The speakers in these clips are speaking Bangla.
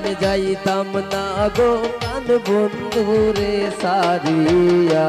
আমি যাইতাম না গো প্রাণ বন্ধুরে সারিয়া।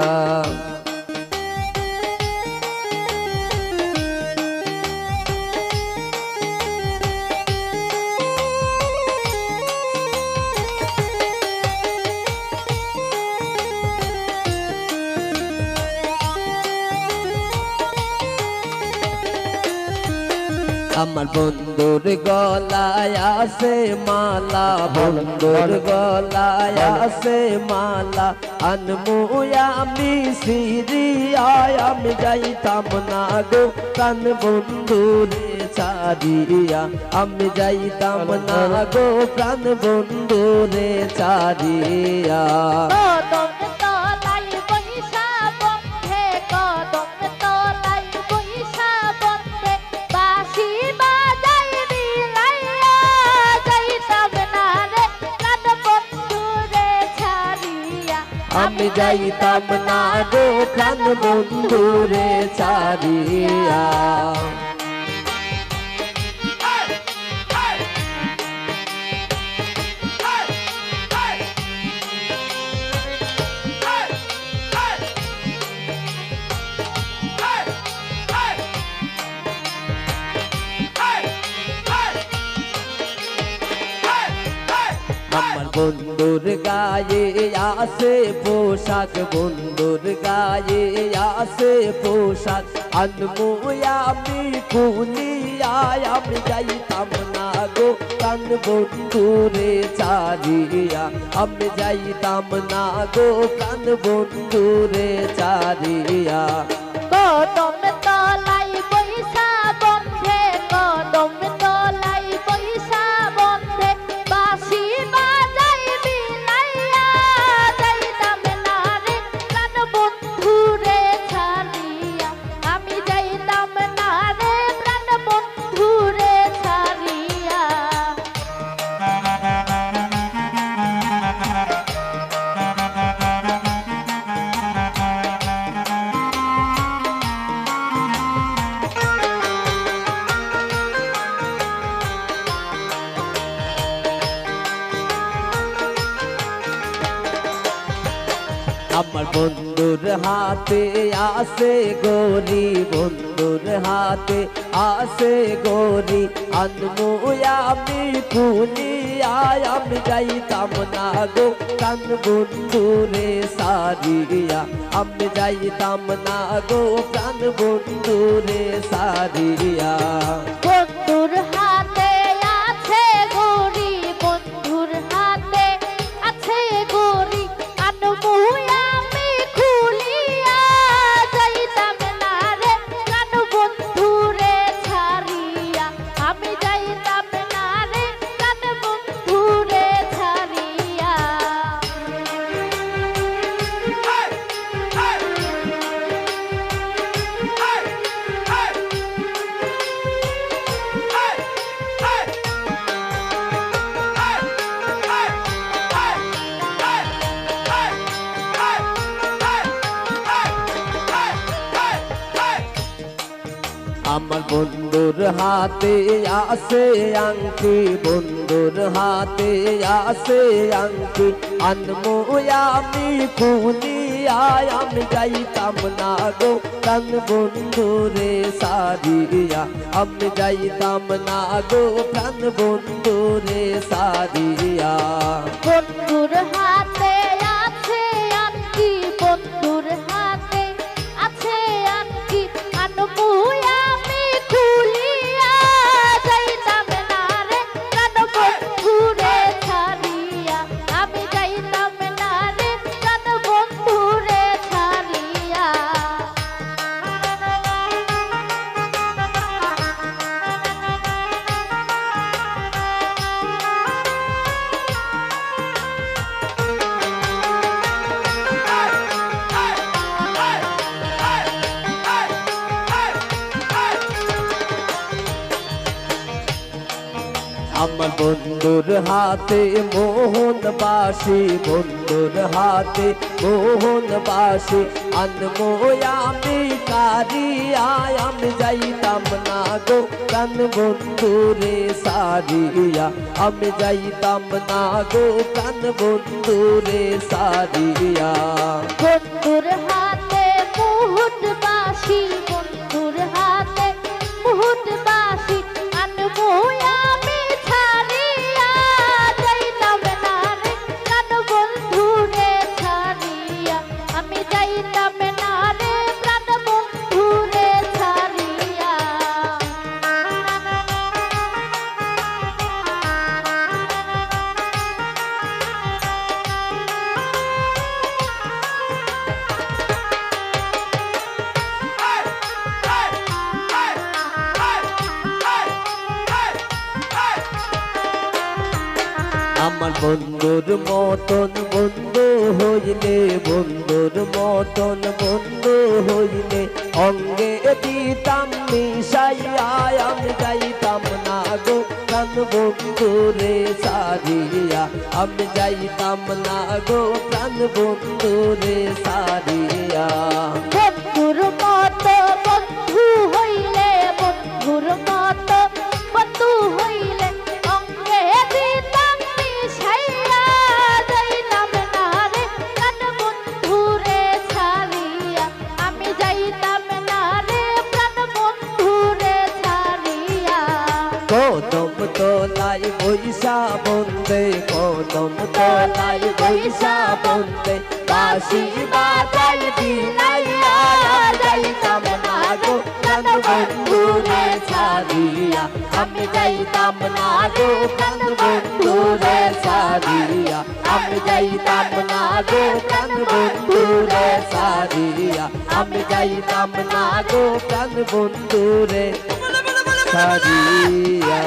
আমার বন্ধুর গলায় আছে মালা, বন্ধুর গলায় আছে মালা, আনমু আমি সিরিয়ায়। আমি যাইতাম না গো প্রাণ বন্ধুরে ছাড়িয়া, আমি যাইতাম না গো প্রাণ বন্ধুরে ছাড়িয়া। আমি যাইতাম না গো প্রাণ বন্ধুরে ছাড়িয়া। আমার বন্ধুর গায়ে আছে পোশাক, বন্ধুর গায়ে আছে পোশাক, আনমু আমি খুলিয়া। আমি যাইতাম না গো প্রাণ বন্ধুরে ছাড়িয়া, আমি যাইতাম না গো প্রাণ বন্ধুরে ছাড়িয়া। কদম তলাই বৈশা বন্ধে, কদম তলাই বৈশা বন্ধে, বাঁশি বাজাই বিলাইয়া। যাইতাম না রে প্রাণ বন্ধুরে ছাড়িয়া, আমি যাইতাম না রে প্রাণ বন্ধুরে ছাড়িয়া। আমার বন্ধুর হাতে আছে গরি, বন্ধুর হাতে আছে গরি, আনমু আমি খুলিয়া। আমি যাইতাম না গো প্রাণ বন্ধুরে সারিয়া, আমি যাইতাম না গো প্রাণ বন্ধুরে সারিয়া। বন্ধুর হাতে আছে গরি, বন্ধুর হাতে আছে গরি, আনমু আমি খুলিয়া। যাইতাম না রে প্রাণ বন্ধুরে ছাড়িয়া, আমি যাইতাম না রে প্রাণ বন্ধুরে ছাড়িয়া। আমার বন্ধুর হাতে আছে আংটি, বন্ধুর হাতে আছে আংটি, আনমু আমি খুলিয়া। আমি যাইতাম না গো প্রাণ বন্ধুরে সারিয়া, আমি যাইতাম না গো প্রাণ বন্ধুরে সারিয়া। বন্ধুর হাতে আছে আংটি, বন্ধুর হাতে আছে আংটি, আনমু আমি খুলিয়া। যাইতাম না রে প্রাণ বন্ধুরে ছাড়িয়া, আমি যাইতাম না রে প্রাণ বন্ধুরে ছাড়িয়া। আমার বন্ধুর হাতে মোহন বাসি, বন্ধুর হাতে মোহন বাসি, আনমু আমি ছাড়িয়া আমি যাইতাম না গো প্রাণ বন্ধুরে সারিয়া আমি যাইতাম না গো প্রাণ বন্ধুরে সারিয়া বন্ধুর হাতে মুহুট বাঁশি বন্ধুর হাতে মুহুট বাঁশি আনবো আমি ছাড়িয়া যাইতাম না রে প্রাণ বন্ধুরে ছাড়িয়া আমি যাইতাম না রে প্রাণ বন্ধুরে ছাড়িয়া আমার বন্ধুর মতন বন্ধু হইলে বন্ধুর মতন বন্ধু হইলে অঙ্গে দিতাম মিশাইয়া আমি যাইতাম না গো প্রাণ বন্ধুরে সারিয়া আমি যাইতাম না গো প্রাণ বন্ধুরে সারিয়া বন্ধুর মতো বন্ধু হইলে বন্ধুর মতো বন্ধু হইলে অঙ্গে দিতাম মিশাইয়া যাইতাম না রে প্রাণ বন্ধুরে ছাড়িয়া আমি যাইতাম না রে প্রাণ বন্ধুরে ছাড়িয়া কদম তোলাই বৈশা বন্দে কদম তোলাই বৈশা বন্দে বাঁশি বাজাই বিনাইয়া যাইতাম না গো প্রাণ বন্ধুরে ছাড়িয়া আমি যাইতাম না গো প্রাণ বন্ধুরে ছাড়িয়া আমি যাইতাম না গো প্রাণ বন্ধুরে ছাড়িয়া আমি যাইতাম না গো প্রাণ বন্ধুরে ছাড়িয়া